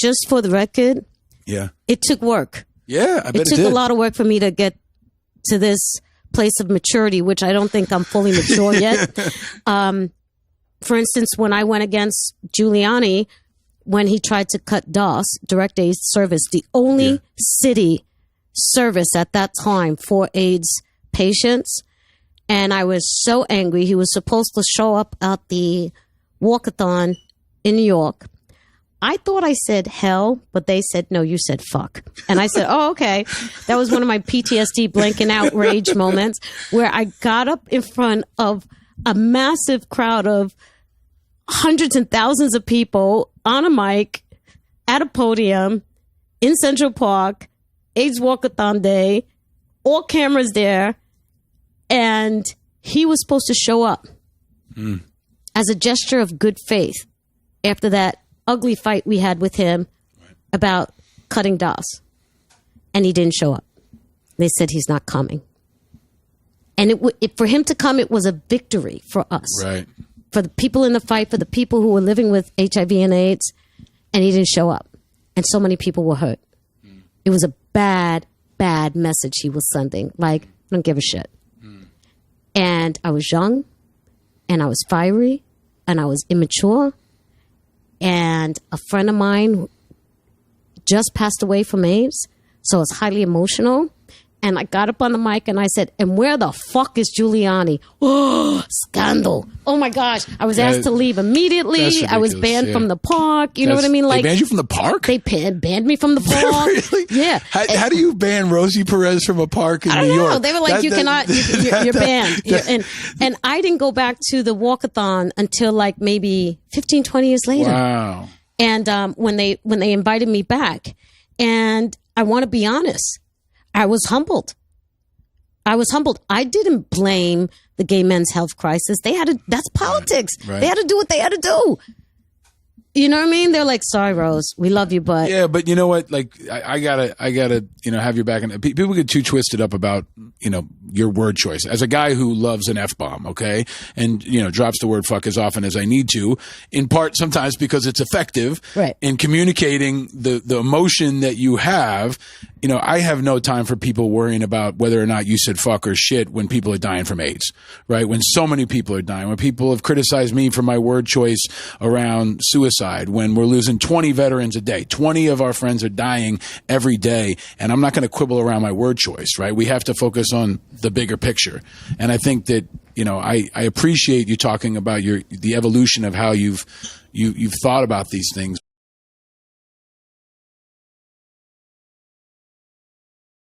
just for the record, it took work. Yeah, I bet it took a lot of work for me to get to this place of maturity, which I don't think I'm fully mature yet. For instance, when I went against Giuliani, when he tried to cut DOS, Direct Aid Service, the only city service at that time for AIDS patients, and I was so angry. He was supposed to show up at the walkathon in New York. I thought I said hell, but they said, no, you said fuck. And I said, oh, okay. That was one of my PTSD blanking out rage moments where I got up in front of a massive crowd of hundreds and thousands of people on a mic at a podium in Central Park, AIDS Walkathon Day, all cameras there. And he was supposed to show up as a gesture of good faith after that ugly fight we had with him about cutting DOS. And he didn't show up. They said he's not coming. And for him to come, it was a victory for us. Right. For the people in the fight, for the people who were living with HIV and AIDS. And he didn't show up. And so many people were hurt. It was a bad, bad message he was sending. Like, I don't give a shit. And I was young. And I was fiery. And I was immature. And a friend of mine just passed away from AIDS, so I was highly emotional. And I got up on the mic and I said, and where the fuck is Giuliani? Oh, scandal. Oh my gosh. I was asked to leave immediately. I was banned from the park. You know what I mean? Like, they banned you from the park? They banned me from the park. Really? Yeah. How do you ban Rosie Perez from a park in New York? Know. They were like, you're banned. And I didn't go back to the walkathon until like maybe 15, 20 years later. Wow. And when they invited me back, and I want to be honest, I was humbled. I didn't blame the gay men's health crisis. That's politics. Right. They had to do what they had to do. You know what I mean? They're like, sorry, Rose, we love you, but yeah, but you know what? Like, I gotta, have your back. And people get too twisted up about, your word choice. As a guy who loves an F-bomb, okay, and drops the word fuck as often as I need to, in part sometimes because it's effective in communicating the emotion that you have. I have no time for people worrying about whether or not you said fuck or shit when people are dying from AIDS, right? When so many people are dying, when people have criticized me for my word choice around suicide, when we're losing 20 veterans a day, 20 of our friends are dying every day, and I'm not going to quibble around my word choice, right? We have to focus on the bigger picture. And I think that, I appreciate you talking about the evolution of how you've thought about these things.